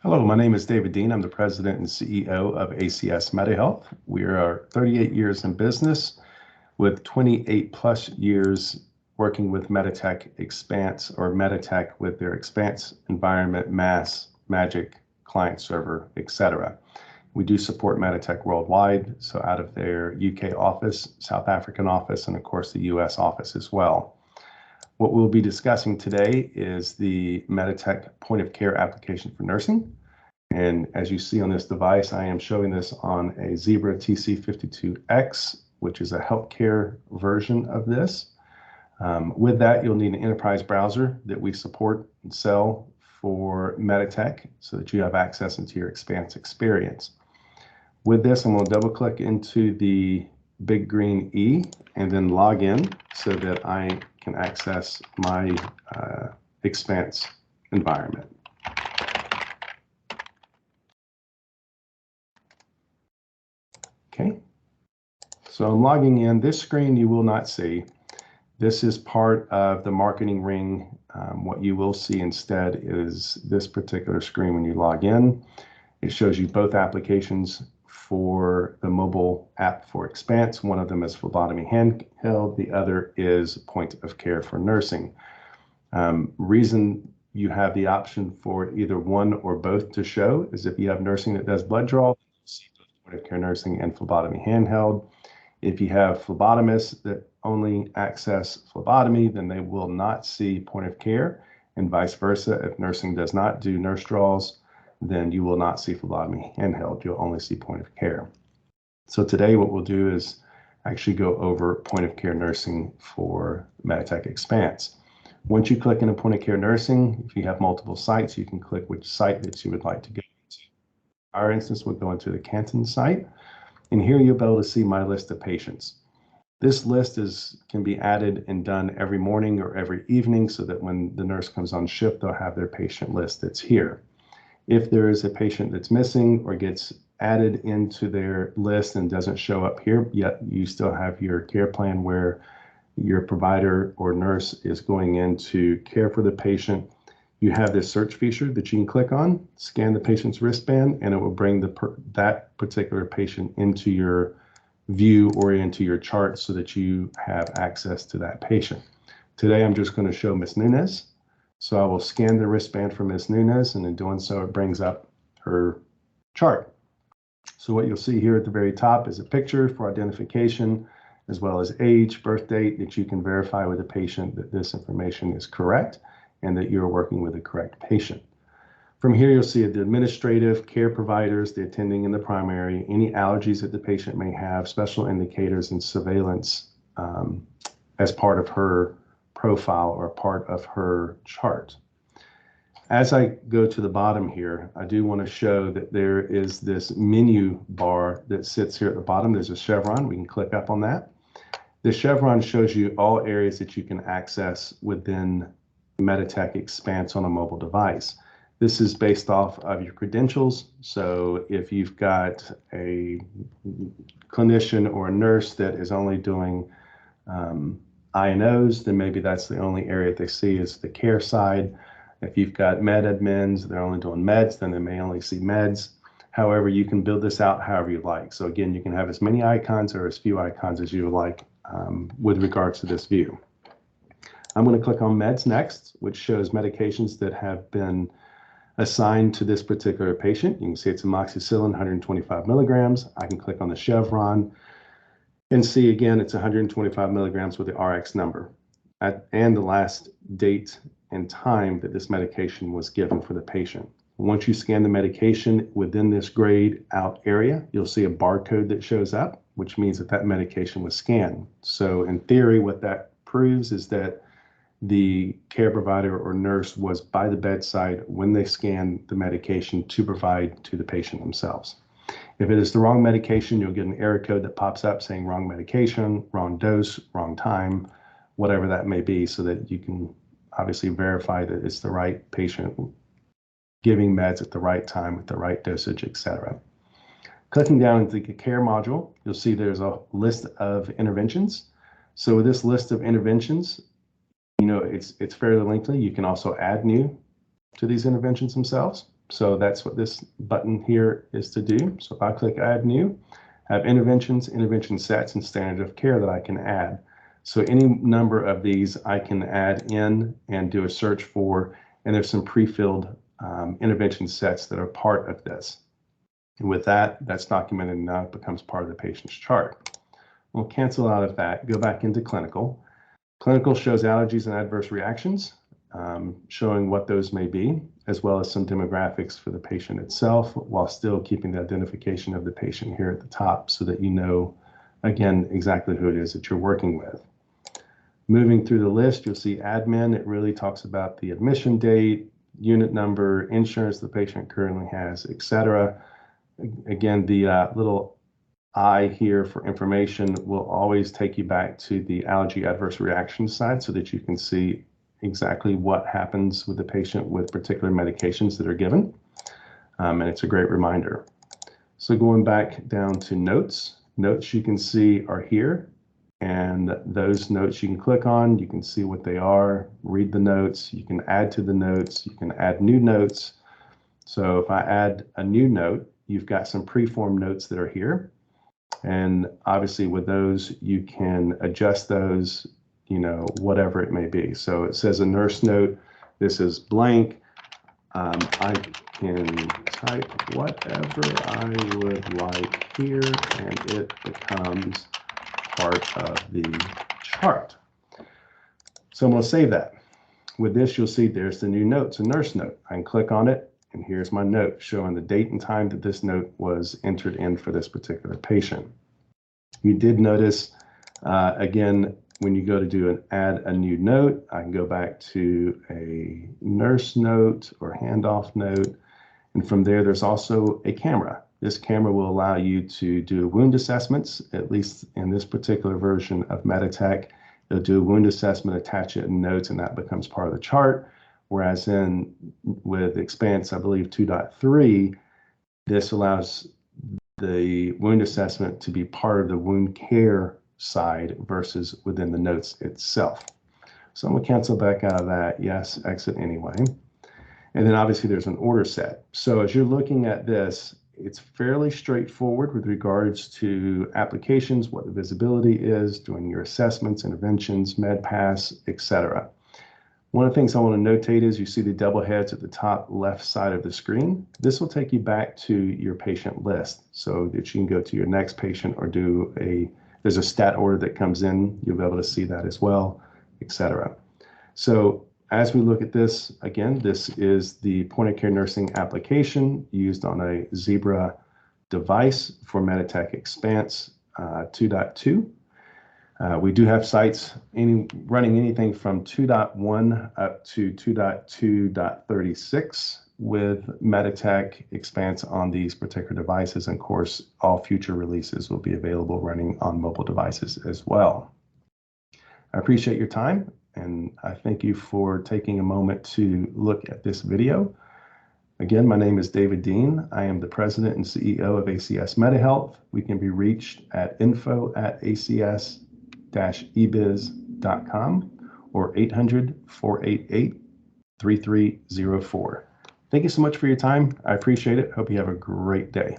Hello, my name is David Dean. I'm the president and CEO of ACS MediHealth. We are 38 years in business with 28 plus years working with MEDITECH Expanse or MEDITECH with their Expanse environment, MAS, Magic, client server, etc. We do support MEDITECH worldwide, so out of their UK office, South African office, and of course the US office as well. What we'll be discussing today is the MEDITECH point of care application for nursing. And as you see on this device, I am showing this on a Zebra TC52X, which is a healthcare version of this. With that, you'll need an enterprise browser that we support and sell for MEDITECH so that you have access into your Expanse experience. With this, I'm going to double click into the big green E and then log in so that I can access my Expanse environment. Okay, so I'm logging in. This screen you will not see. This is part of the marketing ring. What you will see instead is this particular screen when you log in. It shows you both applications for the mobile app for Expanse. One of them is phlebotomy handheld. The other is point of care for nursing. Reason you have the option for either one or both to show is if you have nursing that does blood draw, you'll see both point of care nursing and phlebotomy handheld. If you have phlebotomists that only access phlebotomy, then they will not see point of care, and vice versa. If nursing does not do nurse draws, then you will not see phlebotomy handheld. You'll only see point of care. So today what we'll do is actually go over point of care nursing for MEDITECH Expanse. Once you click into point of care nursing, if you have multiple sites, you can click which site that you would like to go into. Our instance would go into the Canton site, and here you'll be able to see my list of patients. This list can be added and done every morning or every evening so that when the nurse comes on shift, they'll have their patient list that's here. If there is a patient that's missing or gets added into their list and doesn't show up here, yet you still have your care plan where your provider or nurse is going in to care for the patient. You have this search feature that you can click on, scan the patient's wristband, and it will bring that particular patient into your view or into your chart so that you have access to that patient. Today, I'm just going to show Ms. Nunez. So I will scan the wristband for Ms. Nunez, and in doing so, it brings up her chart. So what you'll see here at the very top is a picture for identification, as well as age, birth date, that you can verify with the patient that this information is correct and that you're working with the correct patient. From here, you'll see the administrative, care providers, the attending in the primary, any allergies that the patient may have, special indicators, and surveillance as part of her profile or part of her chart. As I go to the bottom here, I do want to show that there is this menu bar that sits here at the bottom. There's a chevron. We can click up on that. The chevron shows you all areas that you can access within MEDITECH Expanse on a mobile device. This is based off of your credentials. So if you've got a clinician or a nurse that is only doing INOs, then maybe that's the only area they see is the care side. If you've got med admins, they're only doing meds, then they may only see meds. However, you can build this out however you like. So again, you can have as many icons or as few icons as you would like with regards to this view. I'm going to click on meds next, which shows medications that have been assigned to this particular patient. You can see it's amoxicillin, 125 milligrams. I can click on the chevron and see again, it's 125 milligrams with the RX number and the last date and time that this medication was given for the patient. Once you scan the medication within this grayed out area, you'll see a barcode that shows up, which means that that medication was scanned. So in theory, what that proves is that the care provider or nurse was by the bedside when they scanned the medication to provide to the patient themselves. If it is the wrong medication, you'll get an error code that pops up saying wrong medication, wrong dose, wrong time, whatever that may be, so that you can obviously verify that it's the right patient giving meds at the right time with the right dosage, etc. Clicking down into the care module, you'll see there's a list of interventions. So with this list of interventions, you know, it's fairly lengthy. You can also add new to these interventions themselves. So that's what this button here is to do. So if I click Add New, I have interventions, intervention sets, and standard of care that I can add. So any number of these I can add in and do a search for, and there's some pre-filled intervention sets that are part of this. And with that, that's documented and now it becomes part of the patient's chart. We'll cancel out of that, go back into clinical. Clinical shows allergies and adverse reactions, showing what those may be, as well as some demographics for the patient itself, while still keeping the identification of the patient here at the top so that you know, again, exactly who it is that you're working with. Moving through the list, you'll see admin. It really talks about the admission date, unit number, insurance the patient currently has, etc. Again, the little I here for information will always take you back to the allergy adverse reaction side so that you can see exactly what happens with the patient with particular medications that are given. And it's a great reminder. So going back down to notes, notes you can see are here. And those notes you can click on, you can see what they are, read the notes, you can add to the notes, you can add new notes. So if I add a new note, you've got some pre-formed notes that are here. And obviously with those, you can adjust those, you know, whatever it may be. So it says a nurse note, this is blank. I can type whatever I would like here and it becomes part of the chart. So I'm going to save that. With this, you'll see there's the new notes, a nurse note. I can click on it, and here's my note showing the date and time that this note was entered in for this particular patient. You did notice, again, when you go to do an add a new note, I can go back to a nurse note or handoff note. And from there, there's also a camera. This camera will allow you to do wound assessments, at least in this particular version of MEDITECH. It'll do a wound assessment, attach it in notes, and that becomes part of the chart. Whereas with Expanse, I believe 2.3, this allows the wound assessment to be part of the wound care side versus within the notes itself. So I'm going to cancel back out of that. Yes, exit anyway. And then obviously there's an order set. So as you're looking at this, it's fairly straightforward with regards to applications, what the visibility is, doing your assessments, interventions, MedPass, etc. One of the things I want to notate is you see the double heads at the top left side of the screen. This will take you back to your patient list so that you can go to your next patient or there's a stat order that comes in. You'll be able to see that as well, etc. So as we look at this, again, this is the point of care nursing application used on a Zebra device for MEDITECH Expanse 2.2. We do have sites running anything from 2.1 up to 2.2.36 with MEDITECH Expanse on these particular devices. And of course, all future releases will be available running on mobile devices as well. I appreciate your time. And I thank you for taking a moment to look at this video. Again, my name is David Dean. I am the president and CEO of ACS MediHealth. We can be reached at info@acs-ebiz.com or 800-488-3304. Thank you so much for your time. I appreciate it. Hope you have a great day.